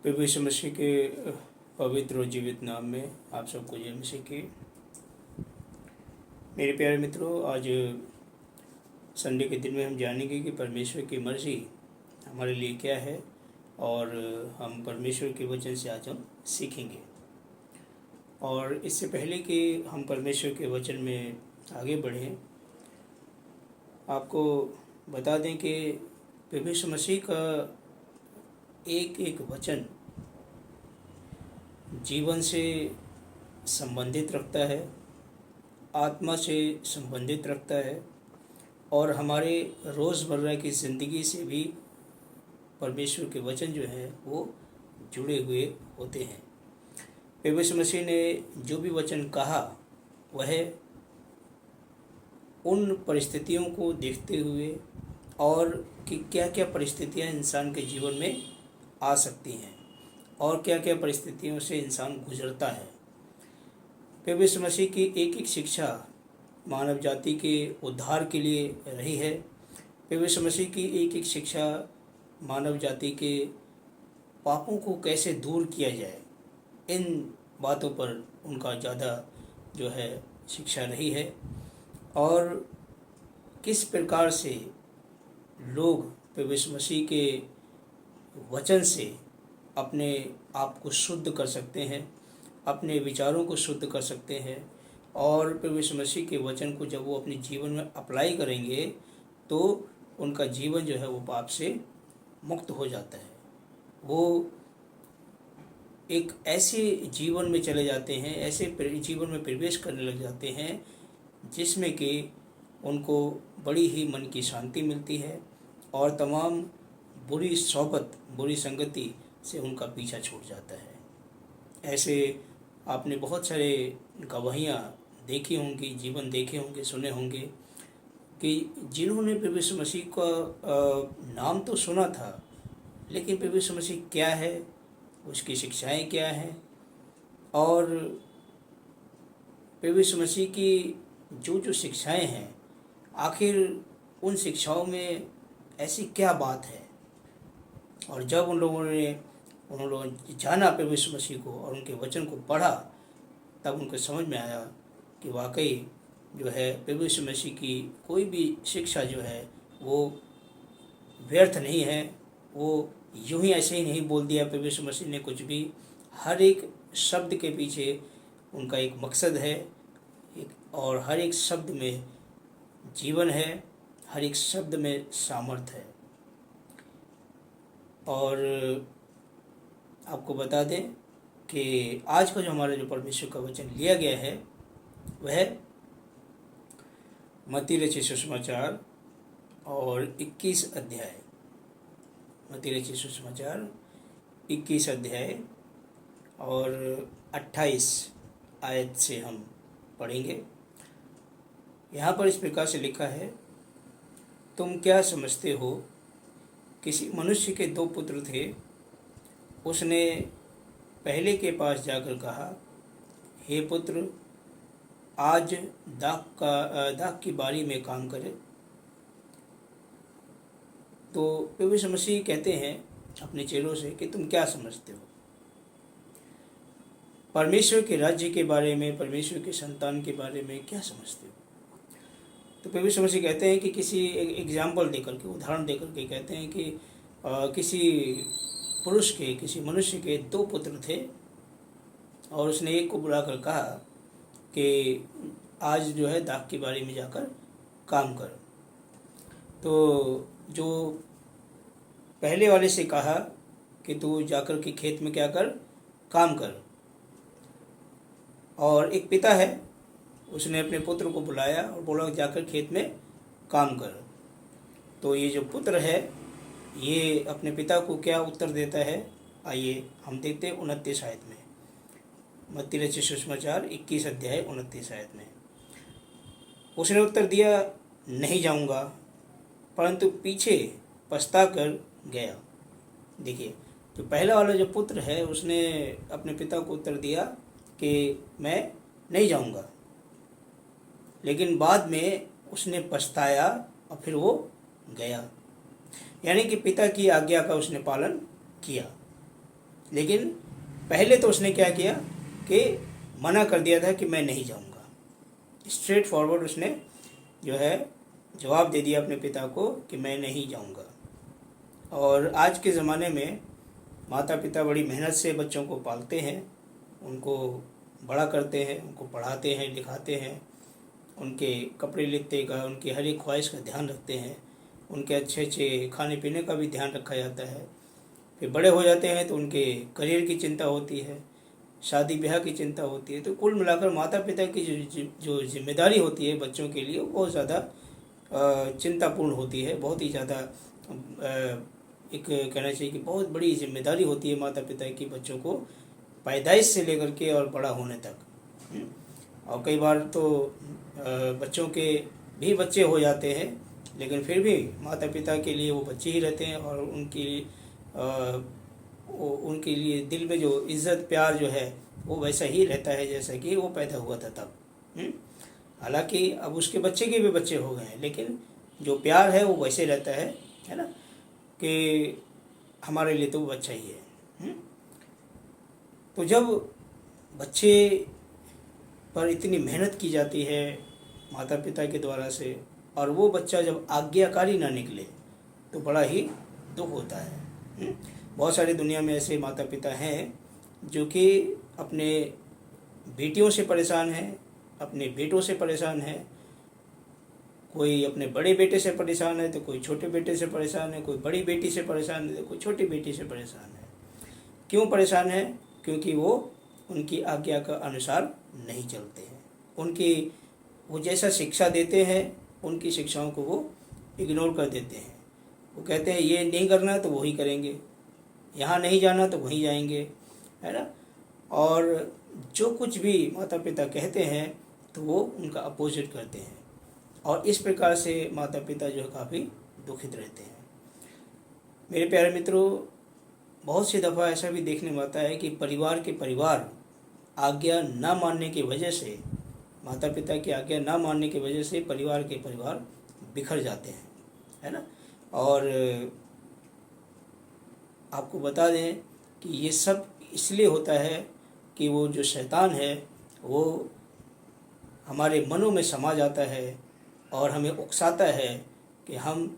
प्रभु यीशु मसीह के पवित्र और जीवित नाम में आप सबको जय मसीह की। मेरे प्यारे मित्रों, आज संडे के दिन में हम जानेंगे कि परमेश्वर की मर्ज़ी हमारे लिए क्या है और हम परमेश्वर के वचन से आज हम सीखेंगे। और इससे पहले कि हम परमेश्वर के वचन में आगे बढ़ें, आपको बता दें कि प्रभु यीशु मसीह का एक एक वचन जीवन से संबंधित रखता है, आत्मा से संबंधित रखता है और हमारे रोज़मर्रा की ज़िंदगी से भी परमेश्वर के वचन जो हैं वो जुड़े हुए होते हैं। प्रभु यीशु मसीह ने जो भी वचन कहा वह उन परिस्थितियों को देखते हुए और कि क्या क्या परिस्थितियां इंसान के जीवन में आ सकती हैं और क्या क्या परिस्थितियों से इंसान गुजरता है। प्रभु यीशु मसीह की एक एक शिक्षा मानव जाति के उद्धार के लिए रही है। प्रभु यीशु मसीह की एक एक शिक्षा मानव जाति के पापों को कैसे दूर किया जाए, इन बातों पर उनका ज़्यादा जो है शिक्षा रही है और किस प्रकार से लोग प्रभु यीशु मसीह के वचन से अपने आप को शुद्ध कर सकते हैं, अपने विचारों को शुद्ध कर सकते हैं और प्रभु यीशु मसीह के वचन को जब वो अपने जीवन में अप्लाई करेंगे तो उनका जीवन जो है वो पाप से मुक्त हो जाता है। वो एक ऐसे जीवन में चले जाते हैं, ऐसे जीवन में प्रवेश करने लग जाते हैं जिसमें कि उनको बड़ी ही मन की शांति मिलती है और तमाम बुरी सोबत, बुरी संगति से उनका पीछा छूट जाता है। ऐसे आपने बहुत सारे गवाहियाँ देखी होंगी, जीवन देखे होंगे, सुने होंगे कि जिन्होंने प्रभु यीशु मसीह का नाम तो सुना था, लेकिन प्रभु यीशु मसीह क्या है, उसकी शिक्षाएं क्या हैं और प्रभु यीशु मसीह की जो शिक्षाएं हैं, आखिर उन शिक्षाओं में ऐसी क्या बात है। और जब उन लोगों ने जाना प्रभु यीशु मसीह को और उनके वचन को पढ़ा, तब उनको समझ में आया कि वाकई जो है प्रभु यीशु मसीह की कोई भी शिक्षा जो है वो व्यर्थ नहीं है। वो यूं ही ऐसे ही नहीं बोल दिया प्रभु यीशु मसीह ने कुछ भी। हर एक शब्द के पीछे उनका एक मकसद है और हर एक शब्द में जीवन है, हर एक शब्द में सामर्थ है। और आपको बता दें कि आज का जो हमारा जो परमेश्वर का वचन लिया गया है वह मत्ती रचित सुसमाचार और 21 अध्याय, मत्ती रचित सुसमाचार 21 अध्याय और 28 आयत से हम पढ़ेंगे। यहाँ पर इस प्रकार से लिखा है, तुम क्या समझते हो, किसी मनुष्य के 2 पुत्र थे। उसने पहले के पास जाकर कहा, हे पुत्र, आज दाख की बारी में काम करे। तो प्रभु यीशु मसीह कहते हैं अपने चेलों से कि तुम क्या समझते हो, परमेश्वर के राज्य के बारे में, परमेश्वर के संतान के बारे में क्या समझते हो। तो प्रभु यीशु मसीह कहते हैं कि किसी एग्जाम्पल देकर के, उदाहरण देकर के कहते हैं कि किसी पुरुष के, किसी मनुष्य के 2 पुत्र थे और उसने एक को बुलाकर कहा कि आज जो है दाख की बारी में जाकर काम कर। तो जो पहले वाले से कहा कि तू जाकर के खेत में क्या कर, काम कर। और एक पिता है, उसने अपने पुत्र को बुलाया और बोला जाकर खेत में काम कर। तो ये जो पुत्र है ये अपने पिता को क्या उत्तर देता है, आइए हम देखते हैं 29 आयत में, मत्ती रचित सुसमाचार 21 अध्याय 29 आयत में। उसने उत्तर दिया, नहीं जाऊंगा, परंतु पीछे पछता कर गया। देखिए, जो पहला वाला जो पुत्र है उसने अपने पिता को उत्तर दिया कि मैं नहीं जाऊंगा, लेकिन बाद में उसने पछताया और फिर वो गया, यानी कि पिता की आज्ञा का उसने पालन किया। लेकिन पहले तो उसने क्या किया कि मना कर दिया था कि मैं नहीं जाऊंगा। स्ट्रेट फॉरवर्ड उसने जो है जवाब दे दिया अपने पिता को कि मैं नहीं जाऊंगा। और आज के ज़माने में माता पिता बड़ी मेहनत से बच्चों को पालते हैं, उनको बड़ा करते हैं, उनको पढ़ाते हैं, लिखाते हैं, उनके कपड़े लत्ते का, उनकी हर एक ख्वाहिश का ध्यान रखते हैं, उनके अच्छे अच्छे खाने पीने का भी ध्यान रखा जाता है। फिर बड़े हो जाते हैं तो उनके करियर की चिंता होती है, शादी ब्याह की चिंता होती है। तो कुल मिलाकर माता पिता की जो जिम्मेदारी होती है बच्चों के लिए वो बहुत ज़्यादा चिंतापूर्ण होती है, बहुत ही ज़्यादा एक कहना चाहिए कि बहुत बड़ी जिम्मेदारी होती है माता पिता की बच्चों को पैदाइश से लेकर के और बड़ा होने तक। और कई बार तो बच्चों के भी बच्चे हो जाते हैं, लेकिन फिर भी माता पिता के लिए वो बच्चे ही रहते हैं और उनके लिए दिल में जो इज़्ज़त प्यार जो है वो वैसा ही रहता है जैसा कि वो पैदा हुआ था तब। हालांकि अब उसके बच्चे के भी बच्चे हो गए हैं, लेकिन जो प्यार है वो वैसे रहता है ना, कि हमारे लिए तो वो बच्चा ही है। तो जब बच्चे पर इतनी मेहनत की जाती है माता पिता के द्वारा से, और वो बच्चा जब आज्ञाकारी ना निकले तो बड़ा ही दुख होता है। बहुत सारी दुनिया में ऐसे माता पिता हैं जो कि अपने बेटियों से परेशान हैं, अपने बेटों से परेशान है, कोई अपने बड़े बेटे से परेशान है तो कोई छोटे बेटे से परेशान है, कोई बड़ी बेटी से परेशान है तो कोई छोटी बेटी से परेशान है। क्यों परेशान है? क्योंकि वो उनकी आज्ञा का अनुसार नहीं चलते हैं। वो जैसा शिक्षा देते हैं उनकी शिक्षाओं को वो इग्नोर कर देते हैं। वो कहते हैं ये नहीं करना है तो वही करेंगे, यहाँ नहीं जाना तो वहीं जाएंगे, है ना। और जो कुछ भी माता पिता कहते हैं तो वो उनका अपोजिट करते हैं, और इस प्रकार से माता पिता जो है काफ़ी दुखित रहते हैं। मेरे प्यारे मित्रों, बहुत सी दफ़ा ऐसा भी देखने में आता है कि परिवार आज्ञा ना मानने की वजह से, माता पिता की आज्ञा ना मानने की वजह से परिवार बिखर जाते हैं, है ना। और आपको बता दें कि ये सब इसलिए होता है कि वो जो शैतान है वो हमारे मनों में समा जाता है और हमें उकसाता है कि हम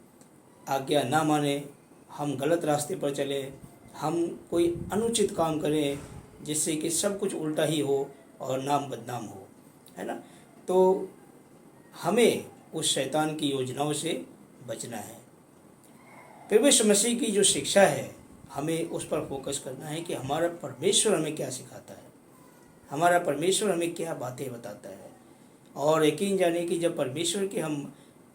आज्ञा ना माने, हम गलत रास्ते पर चलें, हम कोई अनुचित काम करें जिससे कि सब कुछ उल्टा ही हो और नाम बदनाम हो, है ना। तो हमें उस शैतान की योजनाओं से बचना है। प्रभु यीशु मसीह की जो शिक्षा है हमें उस पर फोकस करना है कि हमारा परमेश्वर हमें क्या सिखाता है, हमारा परमेश्वर हमें क्या बातें बताता है। और यकीन जाने कि जब परमेश्वर के हम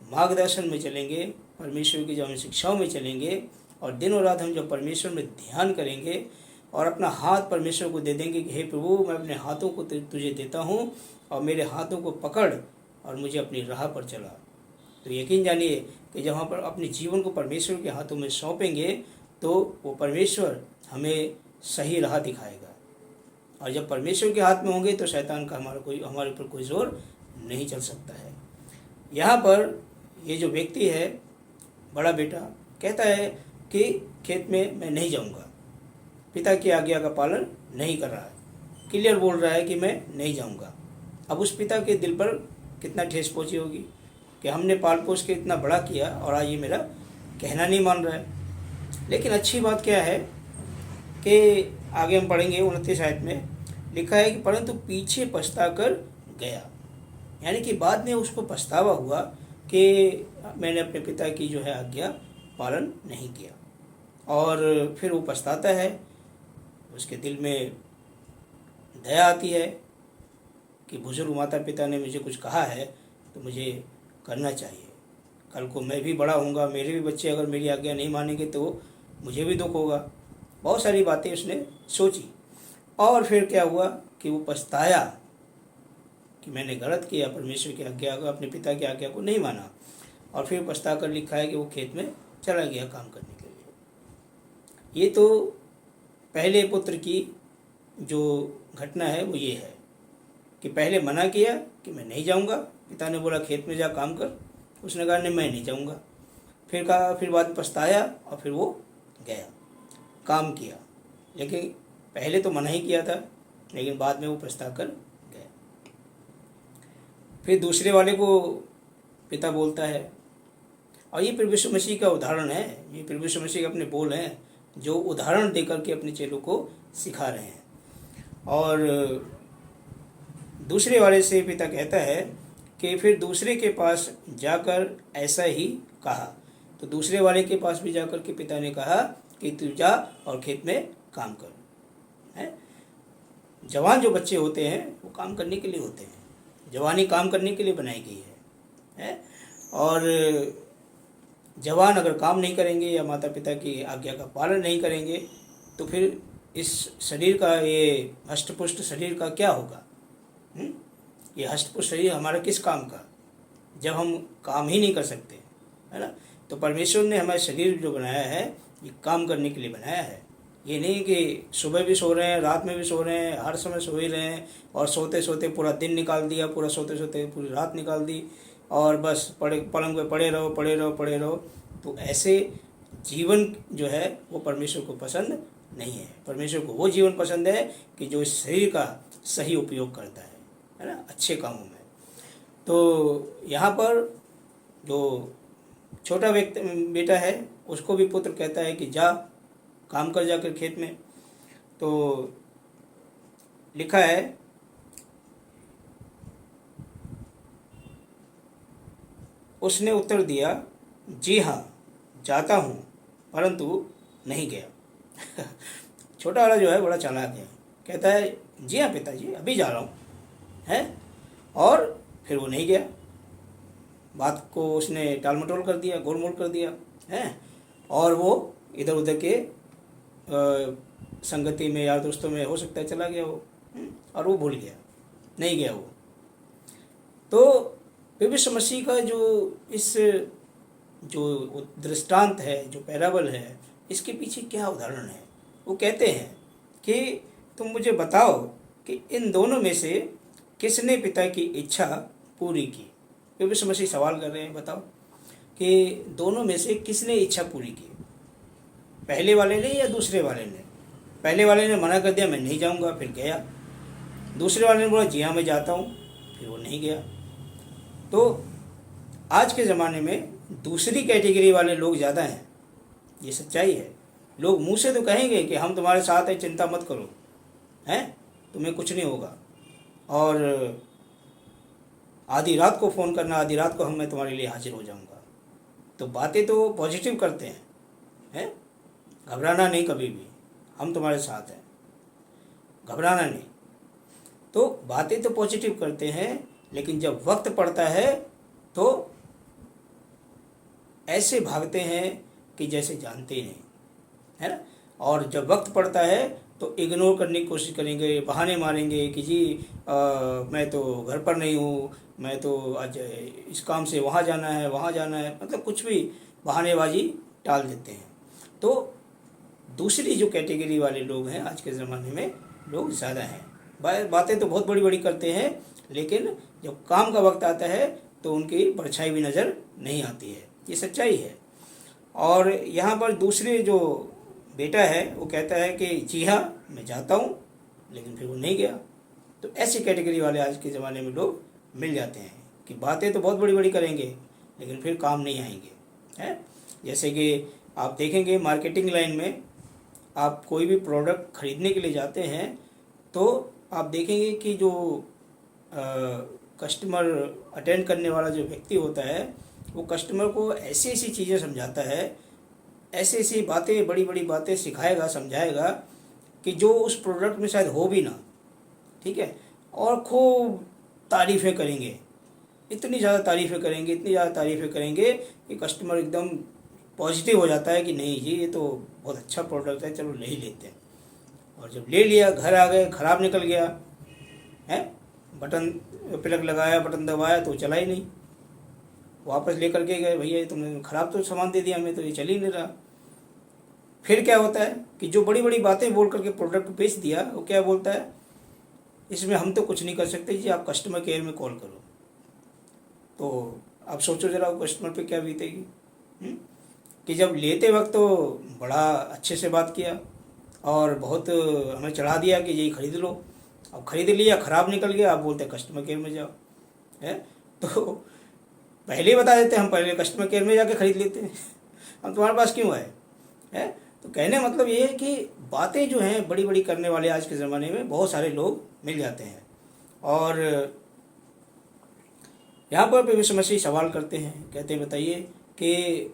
मार्गदर्शन में चलेंगे, परमेश्वर की जब हम शिक्षाओं में चलेंगे और दिन और रात हम जब परमेश्वर में ध्यान करेंगे और अपना हाथ परमेश्वर को दे देंगे कि हे प्रभु, मैं अपने हाथों को तुझे देता हूँ और मेरे हाथों को पकड़ और मुझे अपनी राह पर चला, तो यकीन जानिए कि जब हम अपने जीवन को परमेश्वर के हाथों में सौंपेंगे तो वो परमेश्वर हमें सही राह दिखाएगा। और जब परमेश्वर के हाथ में होंगे तो शैतान का हमारे ऊपर कोई जोर नहीं चल सकता है। यहाँ पर ये जो व्यक्ति है, बड़ा बेटा, कहता है कि खेत में मैं नहीं जाऊँगा, पिता की आज्ञा का पालन नहीं कर रहा है, क्लियर बोल रहा है कि मैं नहीं जाऊँगा। अब उस पिता के दिल पर कितना ठेस पहुँची होगी कि हमने पाल पोस के इतना बड़ा किया और आज ये मेरा कहना नहीं मान रहा है। लेकिन अच्छी बात क्या है कि आगे हम पढ़ेंगे 29 आयत में लिखा है कि परंतु पीछे पछता कर गया, यानी कि बाद में उसको पछतावा हुआ कि मैंने अपने पिता की जो है आज्ञा पालन नहीं किया। और फिर वो पछताता है, उसके दिल में दया आती है कि बुजुर्ग माता पिता ने मुझे कुछ कहा है तो मुझे करना चाहिए, कल को मैं भी बड़ा होऊंगा, मेरे भी बच्चे अगर मेरी आज्ञा नहीं मानेंगे तो मुझे भी दुख होगा। बहुत सारी बातें उसने सोची और फिर क्या हुआ कि वो पछताया कि मैंने गलत किया, परमेश्वर की आज्ञा को, अपने पिता की आज्ञा को नहीं माना। और फिर पछता कर लिखा है कि वो खेत में चला गया काम करने के लिए। ये तो पहले पुत्र की जो घटना है वो ये है कि पहले मना किया कि मैं नहीं जाऊंगा, पिता ने बोला खेत में जा काम कर, उसने कहा नहीं मैं नहीं जाऊंगा। फिर बाद में पछताया और फिर वो गया, काम किया। लेकिन पहले तो मना ही किया था, लेकिन बाद में वो पछता कर गए। फिर दूसरे वाले को पिता बोलता है, और ये प्रभु यीशु मसीह का उदाहरण है, ये प्रभु यीशु मसीह के अपने बोल हैं जो उदाहरण देकर के अपने चेलों को सिखा रहे हैं। और दूसरे वाले से पिता कहता है कि फिर दूसरे के पास जाकर ऐसा ही कहा। तो दूसरे वाले के पास भी जाकर के पिता ने कहा कि तू जा और खेत में काम कर। है, जवान जो बच्चे होते हैं वो काम करने के लिए होते हैं, जवानी काम करने के लिए बनाई गई है। और जवान अगर काम नहीं करेंगे या माता पिता की आज्ञा का पालन नहीं करेंगे तो फिर इस शरीर का, ये हष्टपुष्ट शरीर का क्या होगा? ये हष्टपुष्ट शरीर हमारा किस काम का, जब हम काम ही नहीं कर सकते, है ना। तो परमेश्वर ने हमारे शरीर जो बनाया है ये काम करने के लिए बनाया है। ये नहीं कि सुबह भी सो रहे हैं, रात में भी सो रहे हैं, हर समय सो ही रहे हैं और सोते सोते पूरा दिन निकाल दिया, पूरा सोते सोते पूरी रात निकाल दी और बस पलंग पे पड़े रहो। तो ऐसे जीवन जो है वो परमेश्वर को पसंद नहीं है। परमेश्वर को वो जीवन पसंद है कि जो इस शरीर का सही उपयोग करता है ना, अच्छे कामों में। तो यहाँ पर जो छोटा बेटा है उसको भी पुत्र कहता है कि जा काम कर जाकर खेत में। तो लिखा है, उसने उत्तर दिया, जी हाँ जाता हूँ, परंतु नहीं गया। छोटा वाला जो है बड़ा चालाक है, कहता है जी हाँ पिताजी अभी जा रहा हूँ, है, और फिर वो नहीं गया। बात को उसने टाल मटोल कर दिया, गोल मोल कर दिया, है, और वो इधर उधर के संगति में, यार दोस्तों में हो सकता है चला गया वो, और वो भूल गया, नहीं गया वो। तो प्रभु यीशु मसीह का जो दृष्टांत है, जो पैराबल है, इसके पीछे क्या उदाहरण है? वो कहते हैं कि तुम मुझे बताओ कि इन दोनों में से किसने पिता की इच्छा पूरी की। प्रभु यीशु मसीह सवाल कर रहे हैं, बताओ कि दोनों में से किसने इच्छा पूरी की, पहले वाले ने या दूसरे वाले ने? पहले वाले ने मना कर दिया, मैं नहीं जाऊंगा, फिर गया। दूसरे वाले ने बोला जी हाँ मैं जाता हूँ, फिर वो नहीं गया। तो आज के ज़माने में दूसरी कैटेगरी वाले लोग ज़्यादा हैं, ये सच्चाई है। लोग मुंह से तो कहेंगे कि हम तुम्हारे साथ हैं, चिंता मत करो, हैं, तुम्हें कुछ नहीं होगा, और आधी रात को फ़ोन करना, आधी रात को मैं तुम्हारे लिए हाजिर हो जाऊंगा। तो बातें तो पॉजिटिव करते हैं, घबराना नहीं कभी भी, हम तुम्हारे साथ हैं, घबराना नहीं। तो बातें तो पॉजिटिव करते हैं, लेकिन जब वक्त पड़ता है तो ऐसे भागते हैं कि जैसे जानते ही नहीं, है ना। और जब वक्त पड़ता है तो इग्नोर करने की कोशिश करेंगे, बहाने मारेंगे कि जी मैं तो घर पर नहीं हूँ, मैं तो आज इस काम से वहाँ जाना है, मतलब कुछ भी बहानेबाजी टाल देते हैं। तो दूसरी जो कैटेगरी वाले लोग हैं आज के ज़माने में, लोग ज़्यादा हैं। बातें तो बहुत बड़ी बड़ी करते हैं, लेकिन जब काम का वक्त आता है तो उनकी परछाई भी नज़र नहीं आती है, ये सच्चाई है। और यहाँ पर दूसरे जो बेटा है वो कहता है कि जी हाँ मैं जाता हूँ, लेकिन फिर वो नहीं गया। तो ऐसी कैटेगरी वाले आज के ज़माने में लोग मिल जाते हैं कि बातें तो बहुत बड़ी बड़ी करेंगे, लेकिन फिर काम नहीं आएंगे, है। जैसे कि आप देखेंगे मार्केटिंग लाइन में, आप कोई भी प्रोडक्ट खरीदने के लिए जाते हैं तो आप देखेंगे कि जो कस्टमर अटेंड करने वाला जो व्यक्ति होता है वो कस्टमर को ऐसी ऐसी चीज़ें समझाता है, ऐसी ऐसी बातें, बड़ी बड़ी बातें सिखाएगा, समझाएगा कि जो उस प्रोडक्ट में शायद हो भी ना, ठीक है। और खूब तारीफ़ें करेंगे, इतनी ज़्यादा तारीफ़ें करेंगे कि कस्टमर एकदम पॉजिटिव हो जाता है कि नहीं जी ये तो बहुत अच्छा प्रोडक्ट है, चलो ले ही लेते हैं। और जब ले लिया, घर आ गए, ख़राब निकल गया है, बटन प्लग लगाया, बटन दबाया तो चला ही नहीं, वापस लेकर के गए, भैया तुमने ख़राब तो सामान दे दिया, हमें तो ये चल ही नहीं रहा। फिर क्या होता है कि जो बड़ी बड़ी बातें बोल करके प्रोडक्ट बेच दिया, वो क्या बोलता है, इसमें हम तो कुछ नहीं कर सकते जी, आप कस्टमर केयर में कॉल करो। तो आप सोचो ज़रा वो कस्टमर पे क्या बीतेगी, कि जब लेते वक्त तो बड़ा अच्छे से बात किया, और बहुत हमें चढ़ा दिया कि यही खरीद लो। अब खरीद लिया, ख़राब निकल गया, आप बोलते कस्टमर केयर में जाओ। है तो पहले ही बता देते, हम पहले कस्टमर केयर में जाके खरीद लेते हैं। हम तुम्हारे पास क्यों आए? है तो कहने मतलब ये है कि बातें जो हैं बड़ी बड़ी करने वाले आज के ज़माने में बहुत सारे लोग मिल जाते हैं। और यहाँ पर प्रभु यीशु मसीह सवाल करते हैं, कहते हैं बताइए कि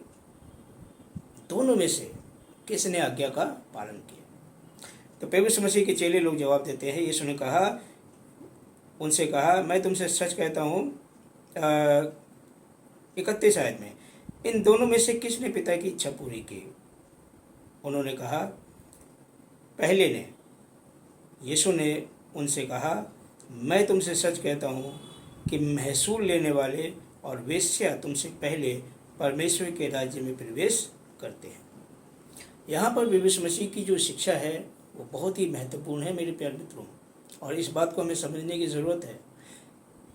दोनों में से किसने आज्ञा का पालन किया? तो प्रभु यीशु मसीह के चेले लोग जवाब देते हैं। यीशु ने कहा, उनसे कहा, मैं तुमसे सच कहता हूँ, 31 आयत में, इन दोनों में से किसने पिता की इच्छा पूरी की? उन्होंने कहा, पहले ने। यीशु ने उनसे कहा, मैं तुमसे सच कहता हूँ कि महसूल लेने वाले और वेश्या तुमसे पहले परमेश्वर के राज्य में प्रवेश करते हैं। यहाँ पर प्रभु यीशु मसीह की जो शिक्षा है वो बहुत ही महत्वपूर्ण है मेरे प्यारे मित्रों, और इस बात को हमें समझने की ज़रूरत है।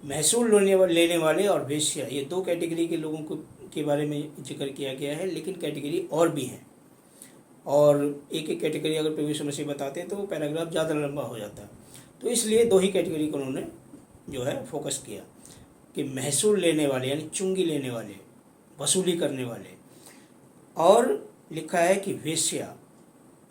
महसूल लेने वाले और वेश्या, ये दो कैटेगरी के लोगों को के बारे में जिक्र किया गया है, लेकिन कैटेगरी और भी हैं। और एक एक कैटेगरी अगर प्रभु यीशु मसीह बताते तो पैराग्राफ ज़्यादा लंबा हो जाता है, तो इसलिए दो ही कैटेगरी को उन्होंने जो है फोकस किया कि महसूल लेने वाले यानी चुंगी लेने वाले, वसूली करने वाले, और लिखा है कि वेश्या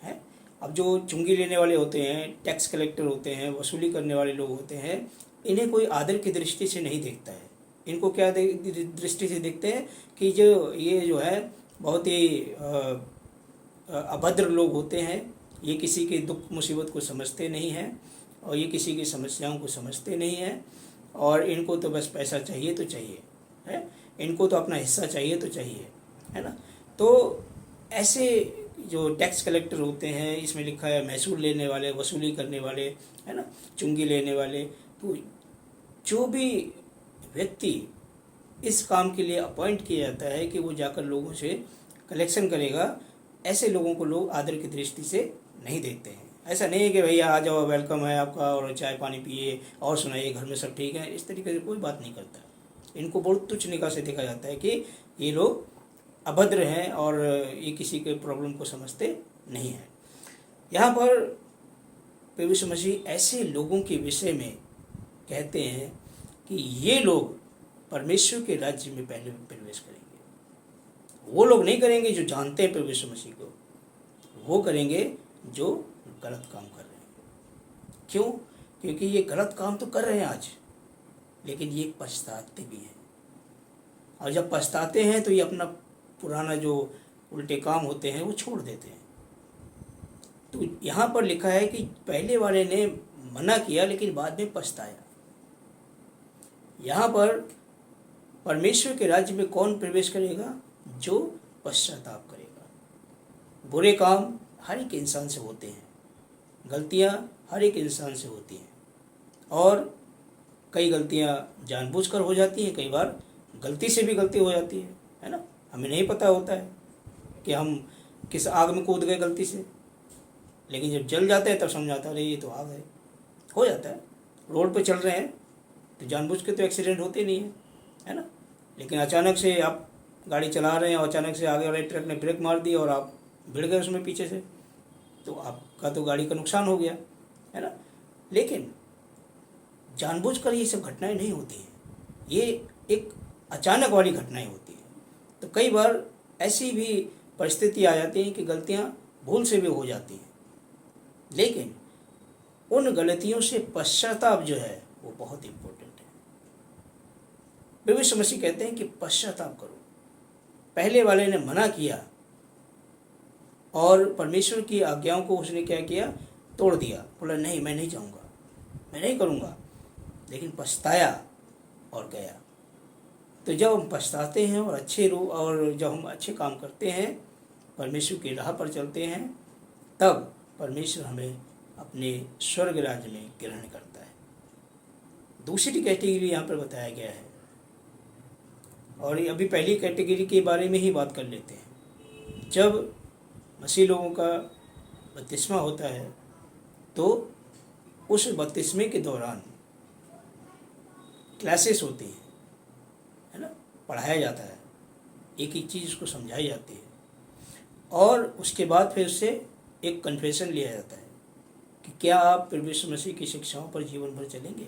है। अब जो चुंगी लेने वाले होते हैं, टैक्स कलेक्टर होते हैं, वसूली करने वाले लोग होते हैं, इन्हें कोई आदर की दृष्टि से नहीं देखता है। इनको क्या दृष्टि से देखते हैं कि ये जो है बहुत ही अभद्र लोग होते हैं, ये किसी के दुख मुसीबत को समझते नहीं हैं और ये किसी की समस्याओं को समझते नहीं हैं, और इनको तो बस पैसा चाहिए तो चाहिए, है, इनको तो अपना हिस्सा चाहिए तो चाहिए, है ना। तो ऐसे जो टैक्स कलेक्टर होते हैं, इसमें लिखा है महसूल लेने वाले, वसूली करने वाले, है ना, चुंगी लेने वाले, तो जो भी व्यक्ति इस काम के लिए अपॉइंट किया जाता है कि वो जाकर लोगों से कलेक्शन करेगा, ऐसे लोगों को लोग आदर की दृष्टि से नहीं देखते हैं। ऐसा नहीं है कि भैया आ जाओ, वेलकम है आपका, और चाय पानी पिए और सुनाइए घर में सब ठीक है, इस तरीके से कोई बात नहीं करता। इनको बहुत तुच्छ निगाह से देखा जाता है कि ये लोग अभद्र हैं और ये किसी के प्रॉब्लम को समझते नहीं हैं। यहाँ पर प्रभु यीशु मसीह ऐसे लोगों के विषय में कहते हैं कि ये लोग परमेश्वर के राज्य में पहले प्रवेश करेंगे। वो लोग नहीं करेंगे जो जानते हैं प्रभु यीशु मसीह को, वो करेंगे जो गलत काम कर रहे हैं। क्यों? क्योंकि ये गलत काम तो कर रहे हैं आज, लेकिन ये पछताते भी हैं, और जब पछताते हैं तो ये अपना पुराना जो उल्टे काम होते हैं वो छोड़ देते हैं। तो यहाँ पर लिखा है कि पहले वाले ने मना किया लेकिन बाद में पछताया। यहाँ पर परमेश्वर के राज्य में कौन प्रवेश करेगा? जो पश्चाताप करेगा। बुरे काम हर एक इंसान से होते हैं, गलतियाँ हर एक इंसान से होती हैं, और कई गलतियाँ जानबूझकर हो जाती हैं, कई बार गलती से भी गलती हो जाती है ना। हमें नहीं पता होता है कि हम किस आग में कूद गए गलती से, लेकिन जब जल जाते हैं तब समझ आता है अरे ये तो आग है। हो जाता है, रोड पे चल रहे हैं तो जानबूझ के तो एक्सीडेंट होते नहीं है ना, लेकिन अचानक से आप गाड़ी चला रहे हैं और अचानक से आगे वाले ट्रक ने ब्रेक मार दी और आप भिड़ गए उसमें पीछे से, तो आपका तो गाड़ी का नुकसान हो गया, है ना। लेकिन जानबूझकर ये सब घटनाएं नहीं होती हैं, ये एक अचानक वाली घटनाएं होती हैं। तो कई बार ऐसी भी परिस्थिति आ जाती है कि गलतियां भूल से भी हो जाती हैं, लेकिन उन गलतियों से पश्चाताप जो है वो बहुत इम्पोर्टेंट है। प्रभु यीशु मसीह कहते हैं कि पश्चाताप करो। पहले वाले ने मना किया और परमेश्वर की आज्ञाओं को उसने क्या किया? तोड़ दिया, बोला नहीं मैं नहीं जाऊँगा, मैं नहीं करूँगा, लेकिन पछताया और गया। तो जब हम पछताते हैं और जब हम अच्छे काम करते हैं, परमेश्वर की राह पर चलते हैं, तब परमेश्वर हमें अपने स्वर्ग राज्य में ग्रहण करता है। दूसरी कैटेगरी यहाँ पर बताया गया है, और अभी पहली कैटेगरी के बारे में ही बात कर लेते हैं। जब मसीह लोगों का बपतिस्मा होता है तो उस बपतिस्मे के दौरान क्लासेस होती हैं, है ना, पढ़ाया जाता है, एक एक चीज़ उसको समझाई जाती है, और उसके बाद फिर उससे एक कन्फेशन लिया जाता है कि क्या आप प्रभु यीशु मसीह की शिक्षाओं पर जीवन भर चलेंगे?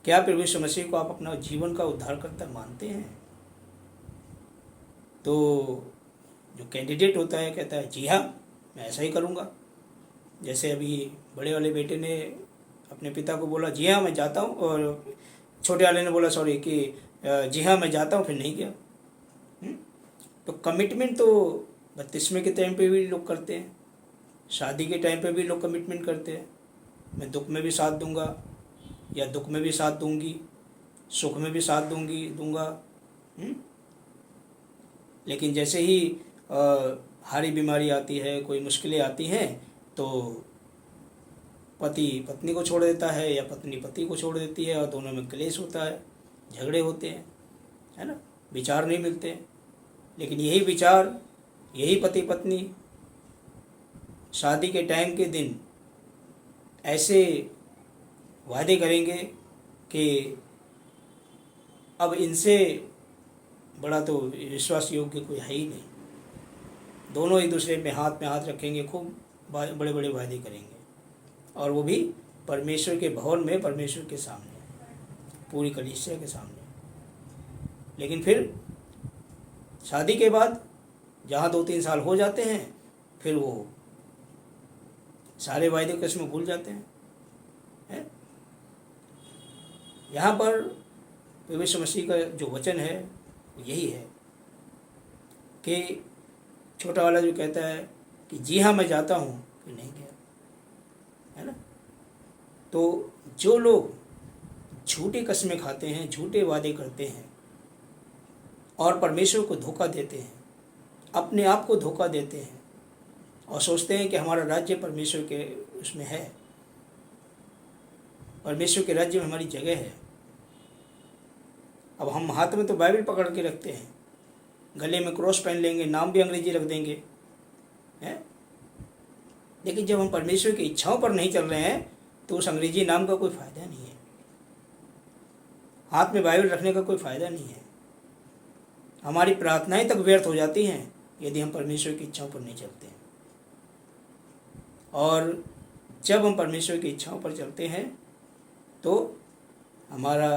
क्या प्रभु यीशु मसीह को आप अपना जीवन का उद्धारकर्ता मानते हैं? तो जो कैंडिडेट होता है कहता है जी हाँ, मैं ऐसा ही करूँगा। जैसे अभी बड़े वाले बेटे ने अपने पिता को बोला जी हाँ मैं जाता हूँ, और छोटे वाले ने बोला सॉरी कि जी हाँ मैं जाता हूँ, फिर नहीं गया। तो कमिटमेंट तो बत्तीसवें के टाइम पे भी लोग करते हैं, शादी के टाइम पे भी लोग कमिटमेंट करते हैं, मैं दुख में भी साथ दूंगा या दुख में भी साथ दूंगी, सुख में भी साथ दूंगा। लेकिन जैसे ही हारी बीमारी आती है, कोई मुश्किलें आती हैं, तो पति पत्नी को छोड़ देता है या पत्नी पति को छोड़ देती है, और दोनों में क्लेश होता है, झगड़े होते हैं, है ना, विचार नहीं मिलते हैं। लेकिन यही विचार, यही पति पत्नी शादी के टाइम के दिन ऐसे वादे करेंगे कि अब इनसे बड़ा तो विश्वास योग्य कोई है ही नहीं। दोनों एक दूसरे में हाथ रखेंगे, खूब बड़े बड़े वादे करेंगे, और वो भी परमेश्वर के भवन में, परमेश्वर के सामने, पूरी कलीसिया के सामने। लेकिन फिर शादी के बाद जहाँ 2-3 साल हो जाते हैं, फिर वो सारे वायदे कसम भूल जाते हैं, है? यहाँ पर प्रभु यीशु मसीह का जो वचन है यही है कि छोटा वाला जो कहता है कि जी हाँ मैं जाता हूँ, फिर नहीं गया, है ना। तो जो लोग झूठी कस्में खाते हैं, झूठे वादे करते हैं और परमेश्वर को धोखा देते हैं, अपने आप को धोखा देते हैं और सोचते हैं कि हमारा राज्य परमेश्वर के उसमें है, परमेश्वर के राज्य में हमारी जगह है। अब हम हाथ में तो बाइबल पकड़ के रखते हैं, गले में क्रॉस पहन लेंगे, नाम भी अंग्रेजी रख देंगे, हैं? लेकिन जब हम परमेश्वर की इच्छाओं पर नहीं चल रहे हैं तो उस अंग्रेजी नाम का कोई फ़ायदा नहीं है, हाथ में बाइबल रखने का कोई फ़ायदा नहीं है। हमारी प्रार्थनाएं तक व्यर्थ हो जाती हैं यदि हम परमेश्वर की इच्छाओं पर नहीं चलते हैं। और जब हम परमेश्वर की इच्छाओं पर चलते हैं तो हमारा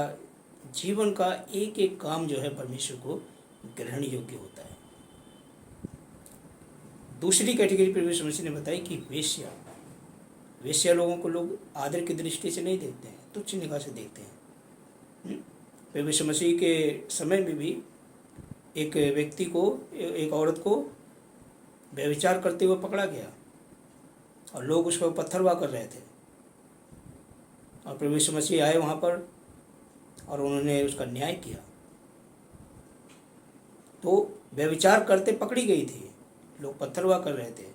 जीवन का एक एक काम जो है परमेश्वर को ग्रहण योग्य होता है। दूसरी कैटेगरी प्रभु यीशु मसीह ने बताई कि वेश्या लोगों को लोग आदर की दृष्टि से नहीं देखते हैं, तुच्छ निगाह से देखते हैं। प्रभु यीशु मसीह के समय में भी एक व्यक्ति को, एक औरत को व्यभिचार करते हुए पकड़ा गया और लोग उसको पत्थरवाह कर रहे थे, और प्रभु यीशु मसीह आए वहाँ पर और उन्होंने उसका न्याय किया। तो व्यभिचार करते पकड़ी गई थी, लोग पत्थरवाह कर रहे थे,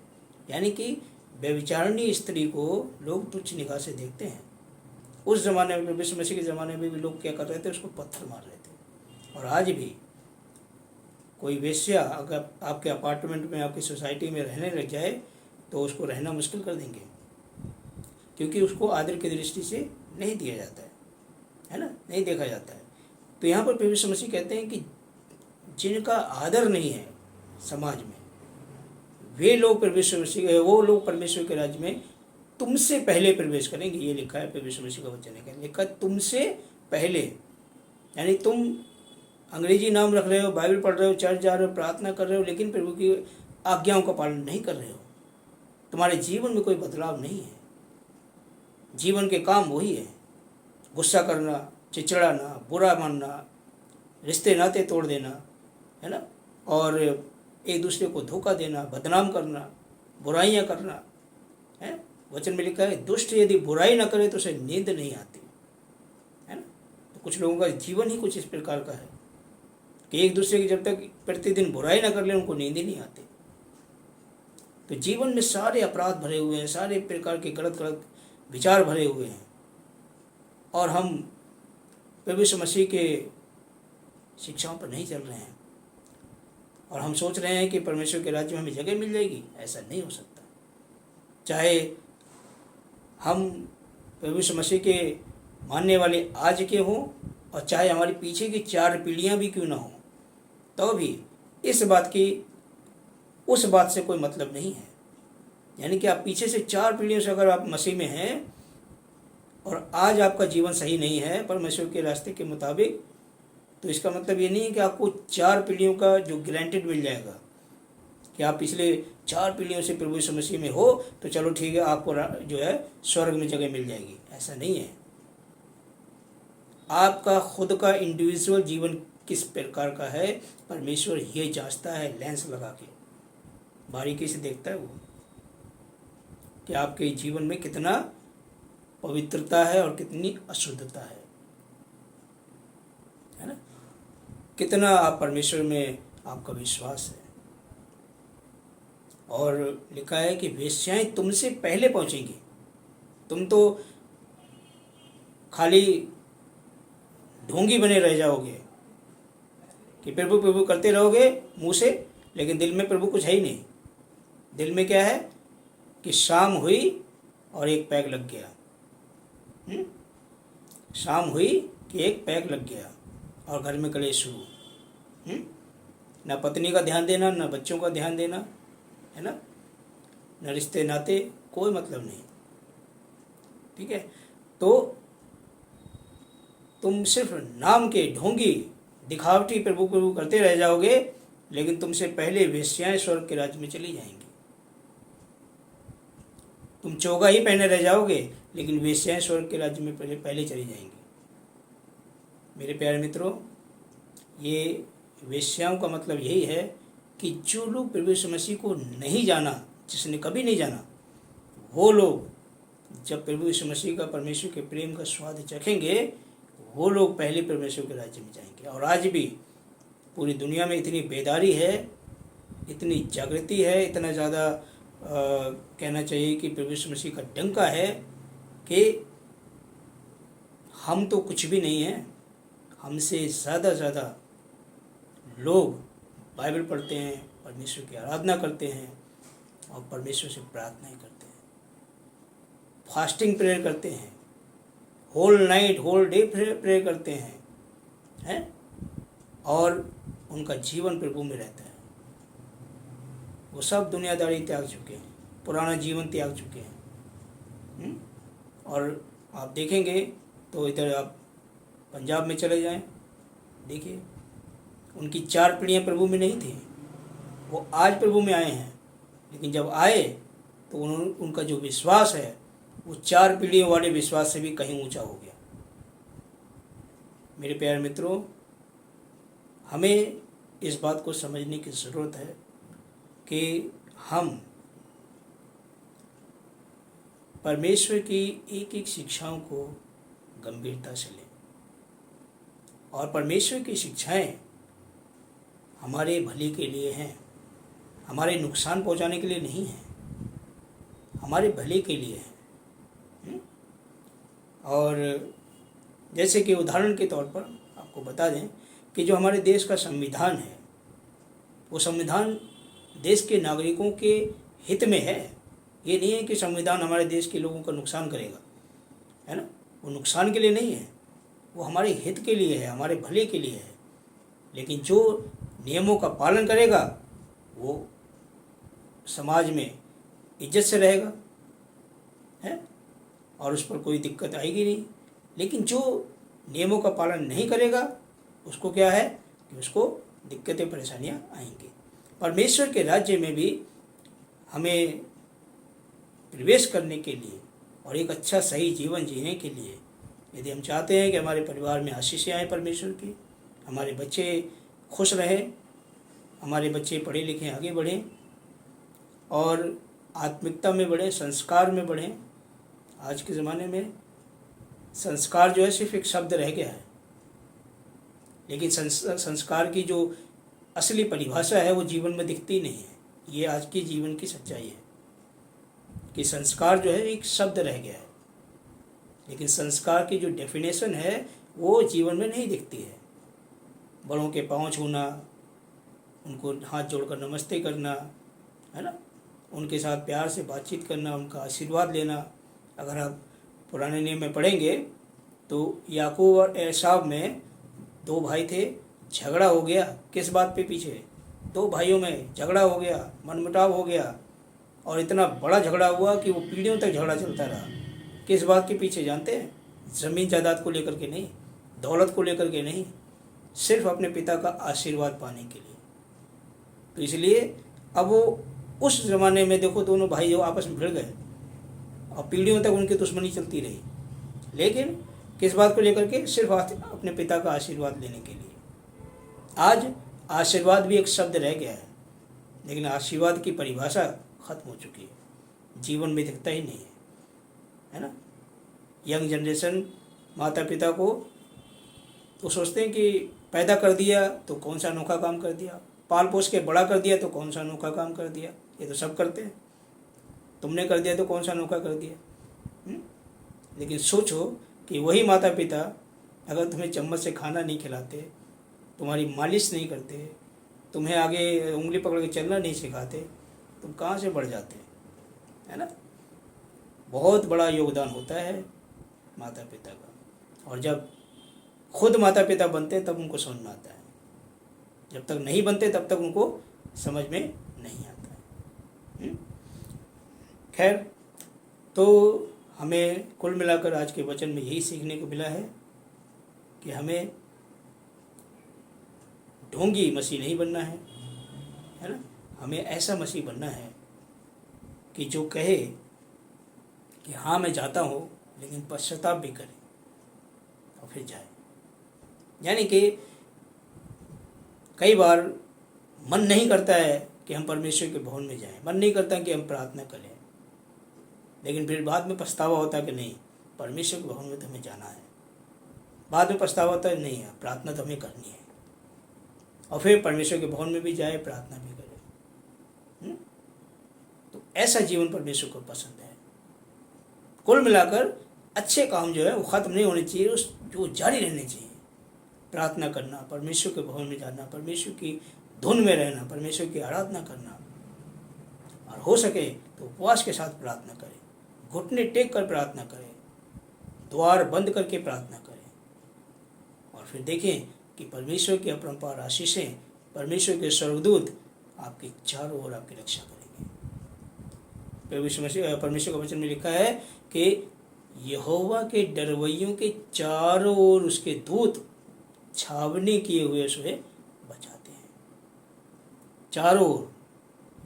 यानी कि व्यभिचारिणी स्त्री को लोग तुच्छ निगाह से देखते हैं। उस ज़माने में, प्रभु यीशु मसीह के ज़माने में भी लोग क्या कर रहे थे, उसको पत्थर मार रहे थे। और आज भी कोई वेश्या अगर आपके अपार्टमेंट में, आपकी सोसाइटी में रहने लग जाए तो उसको रहना मुश्किल कर देंगे, क्योंकि उसको आदर की दृष्टि से नहीं दिया जाता है ना, नहीं देखा जाता है। तो यहाँ पर प्रभु यीशु मसीह कहते हैं कि जिनका आदर नहीं है समाज में, वे लोग वो लोग परमेश्वर के राज्य में तुमसे पहले प्रवेश करेंगे। ये लिखा है, प्रभु यीशु मसीह का वचन है, लिखा तुमसे पहले, यानी तुम अंग्रेजी नाम रख रहे हो, बाइबल पढ़ रहे हो, चर्च जा रहे हो, प्रार्थना कर रहे हो, लेकिन प्रभु की आज्ञाओं का पालन नहीं कर रहे हो, तुम्हारे जीवन में कोई बदलाव नहीं है। जीवन के काम वही है, गुस्सा करना, चिचड़ाना, बुरा मानना, रिश्ते नाते तोड़ देना, है ना, और एक दूसरे को धोखा देना, बदनाम करना, बुराइयां करना, है। वचन में लिखा है दुष्ट यदि बुराई ना करे तो उसे नींद नहीं आती, है ना। तो कुछ लोगों का जीवन ही कुछ इस प्रकार का है कि एक दूसरे की जब तक प्रतिदिन बुराई ना कर ले उनको नींद ही नहीं आती। तो जीवन में सारे अपराध भरे हुए हैं, सारे प्रकार के गलत विचार भरे हुए हैं, और हम प्रभु यीशु मसीह के शिक्षाओं पर नहीं चल रहे हैं, और हम सोच रहे हैं कि परमेश्वर के राज्य में हमें जगह मिल जाएगी। ऐसा नहीं हो सकता। चाहे हम प्रभु यीशु मसीह के मानने वाले आज के हों, और चाहे हमारी पीछे की 4 पीढ़ियां भी क्यों ना हों, तो भी इस बात की उस बात से कोई मतलब नहीं है यानी कि आप पीछे से 4 पीढ़ियों से अगर आप मसीह में हैं और आज आपका जीवन सही नहीं है परमेश्वर के रास्ते के मुताबिक, तो इसका मतलब ये नहीं है कि आपको 4 पीढ़ियों का जो ग्रांटेड मिल जाएगा कि आप पिछले 4 पीढ़ियों से प्रभु यीशु मसीह में हो तो चलो ठीक है, आपको जो है स्वर्ग में जगह मिल जाएगी। ऐसा नहीं है। आपका खुद का इंडिविजुअल जीवन किस प्रकार का है परमेश्वर ये जांचता है, लेंस लगा के बारीकी से देखता है वो कि आपके जीवन में कितना पवित्रता है और कितनी अशुद्धता है ना, कितना आप परमेश्वर में आपका विश्वास है। और लिखा है कि वेश्याएं तुमसे पहले पहुंचेंगी, तुम तो खाली ढोंगी बने रह जाओगे कि प्रभु प्रभु करते रहोगे मुंह से, लेकिन दिल में प्रभु कुछ है ही नहीं। दिल में क्या है कि शाम हुई और एक पैक लग गया, शाम हुई कि एक पैक लग गया और घर में कलेश शुरू। ना पत्नी का ध्यान देना, ना बच्चों का ध्यान देना, है ना, न रिश्ते नाते, कोई मतलब नहीं। ठीक है, तो तुम सिर्फ नाम के ढोंगी दिखावटी प्रभु प्रभु करते रह जाओगे, लेकिन तुमसे पहले वेश्याएं स्वर्ग के राज्य में चली जाएंगी। तुम चोगा ही पहने रह जाओगे, लेकिन वेश्याएं स्वर्ग के राज्य में पहले चली जाएंगी। मेरे प्यारे मित्रों, ये वेश्याओं का मतलब यही है कि जो लोग प्रभु यीशु मसीह को नहीं जाना, जिसने कभी नहीं जाना, वो लोग जब प्रभु यीशु मसीह का परमेश्वर के प्रेम का स्वाद चखेंगे, वो लोग पहले परमेश्वर के राज्य में जाएंगे। और आज भी पूरी दुनिया में इतनी बेदारी है, इतनी जागृति है, इतना ज़्यादा कहना चाहिए कि प्रभु यीशु मसीह का डंका है कि हम तो कुछ भी नहीं हैं, हमसे ज़्यादा लोग बाइबल पढ़ते हैं, परमेश्वर की आराधना करते हैं और परमेश्वर से प्रार्थनाएं करते हैं, फास्टिंग प्रेयर करते हैं, whole night whole day prayer करते हैं और उनका जीवन प्रभु में रहता है। वो सब दुनियादारी त्याग चुके हैं, पुराना जीवन त्याग चुके हैं। और आप देखेंगे तो इधर आप पंजाब में चले जाएं, देखिए उनकी 4 पीढ़ियाँ प्रभु में नहीं थी, वो आज प्रभु में आए हैं, लेकिन जब आए तो उनका जो विश्वास है वो 4 पीढ़ियों वाले विश्वास से भी कहीं ऊंचा हो गया। मेरे प्यारे मित्रों, हमें इस बात को समझने की ज़रूरत है कि हम परमेश्वर की एक एक शिक्षाओं को गंभीरता से लें और परमेश्वर की शिक्षाएं हमारे भले के लिए हैं, हमारे नुकसान पहुंचाने के लिए नहीं हैं, हमारे भले के लिए हैं। और जैसे कि उदाहरण के तौर पर आपको बता दें कि जो हमारे देश का संविधान है, वो संविधान देश के नागरिकों के हित में है। ये नहीं है कि संविधान हमारे देश के लोगों का नुकसान करेगा, है ना, वो नुकसान के लिए नहीं है, वो हमारे हित के लिए है, हमारे भले के लिए है। लेकिन जो नियमों का पालन करेगा वो समाज में इज्जत से रहेगा, है, और उस पर कोई दिक्कत आएगी नहीं। लेकिन जो नियमों का पालन नहीं करेगा उसको क्या है कि उसको दिक्कतें परेशानियां आएंगी। परमेश्वर के राज्य में भी हमें प्रवेश करने के लिए और एक अच्छा सही जीवन जीने के लिए, यदि हम चाहते हैं कि हमारे परिवार में आशीषें आएँ परमेश्वर की, हमारे बच्चे खुश रहें, हमारे बच्चे पढ़े लिखें आगे बढ़ें और आत्मिकता में बढ़ें, संस्कार में बढ़ें। आज के ज़माने में संस्कार जो है सिर्फ एक शब्द रह गया है, लेकिन संस्कार की जो असली परिभाषा है वो जीवन में दिखती नहीं है। ये आज की जीवन की सच्चाई है कि संस्कार जो है एक शब्द रह गया है, लेकिन संस्कार की जो डेफिनेशन है वो जीवन में नहीं दिखती है। बड़ों के पाँव छूना, उनको हाथ जोड़कर नमस्ते करना, है ना, उनके साथ प्यार से बातचीत करना, उनका आशीर्वाद लेना। अगर आप पुराने नियम में पढ़ेंगे तो याकूब और एसाव में 2 भाई थे, झगड़ा हो गया। किस बात पे? पीछे 2 भाइयों में झगड़ा हो गया, मनमुटाव हो गया, और इतना बड़ा झगड़ा हुआ कि वो पीढ़ियों तक झगड़ा चलता रहा। किस बात के पीछे जानते हैं? ज़मीन जायदाद को लेकर के नहीं, दौलत को लेकर के नहीं, सिर्फ अपने पिता का आशीर्वाद पाने के लिए। तो इसलिए अब वो उस ज़माने में देखो दोनों भाई जो आपस में भिड़ गए और पीढ़ियों तक उनकी दुश्मनी चलती रही, लेकिन किस बात को लेकर के? सिर्फ अपने पिता का आशीर्वाद लेने के लिए। आज आशीर्वाद भी एक शब्द रह गया है, लेकिन आशीर्वाद की परिभाषा खत्म हो चुकी है, जीवन में दिखता ही नहीं है ना। यंग जनरेशन माता पिता को तो सोचते हैं कि पैदा कर दिया तो कौन सा अनोखा काम कर दिया, पाल पोस के बड़ा कर दिया तो कौन सा अनोखा काम कर दिया, ये तो सब करते हैं, तुमने कर दिया तो कौन सा अनोखा कर दिया। लेकिन सोचो कि वही माता पिता अगर तुम्हें चम्मच से खाना नहीं खिलाते, तुम्हारी मालिश नहीं करते, तुम्हें आगे उंगली पकड़ के चलना नहीं सिखाते, तुम कहाँ से बढ़ जाते, है ना। बहुत बड़ा योगदान होता है माता पिता का, और जब खुद माता पिता बनते हैं तब उनको समझ में आता है, जब तक नहीं बनते तब तक उनको समझ में नहीं आता है। खैर, तो हमें कुल मिलाकर आज के वचन में यही सीखने को मिला है कि हमें ढोंगी मसीह नहीं बनना है ना। हमें ऐसा मसीह बनना है कि जो कहे कि हाँ मैं जाता हूँ, लेकिन पश्चाताप भी करे और फिर जाए। यानी कि कई बार मन नहीं करता है कि हम परमेश्वर के भवन में जाएं, मन नहीं करता कि हम प्रार्थना करें, लेकिन फिर बाद में पछतावा होता है कि नहीं, परमेश्वर के भवन में तो हमें जाना है। बाद में पछतावा होता है, नहीं है प्रार्थना तो हमें करनी है, और फिर परमेश्वर के भवन में भी जाए, प्रार्थना भी करे। तो ऐसा जीवन परमेश्वर को पसंद है। कुल मिलाकर अच्छे काम जो है वो ख़त्म नहीं होने चाहिए, उस जो जारी रहने चाहिए। प्रार्थना करना, परमेश्वर के भवन में जाना, परमेश्वर की धुन में रहना, परमेश्वर की आराधना करना, और हो सके तो उपवास के साथ प्रार्थना करें, घुटने टेक कर प्रार्थना करें, द्वार बंद करके प्रार्थना करें, और फिर देखें कि परमेश्वर की अपरंपार आशीषें, परमेश्वर के स्वर्गदूत आपके चारों ओर आपकी रक्षा करेंगे। परमेश्वर के वचन में लिखा है कि यहोवा के डरवैयों के चारों ओर उसके दूत छावनी किए हुए उसे बचाते हैं। चारों ओर,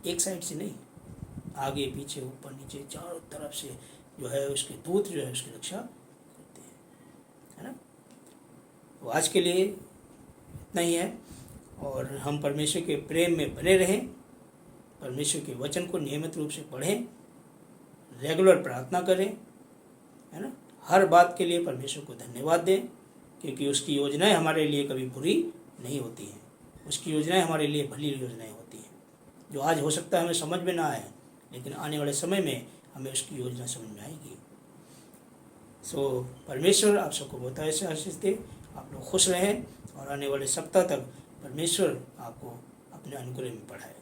एक साइड से नहीं, आगे पीछे ऊपर नीचे चारों तरफ से जो है उसके दूत जो है उसकी रक्षा करते हैं, है ना। तो आज के लिए इतना ही है, और हम परमेश्वर के प्रेम में बने रहें, परमेश्वर के वचन को नियमित रूप से पढ़ें, रेगुलर प्रार्थना करें, है ना। हर बात के लिए परमेश्वर को धन्यवाद दें, क्योंकि उसकी योजनाएं हमारे लिए कभी बुरी नहीं होती हैं, उसकी योजनाएं हमारे लिए भली योजनाएं होती हैं, जो आज हो सकता है हमें समझ में ना आए, लेकिन आने वाले समय में हमें उसकी योजना समझ में आएगी। परमेश्वर आप सबको बहुत ऐसे आशीष दे, आप लोग खुश रहें, और आने वाले सप्ताह तक परमेश्वर आपको अपने अनुग्रह में बढ़ाए।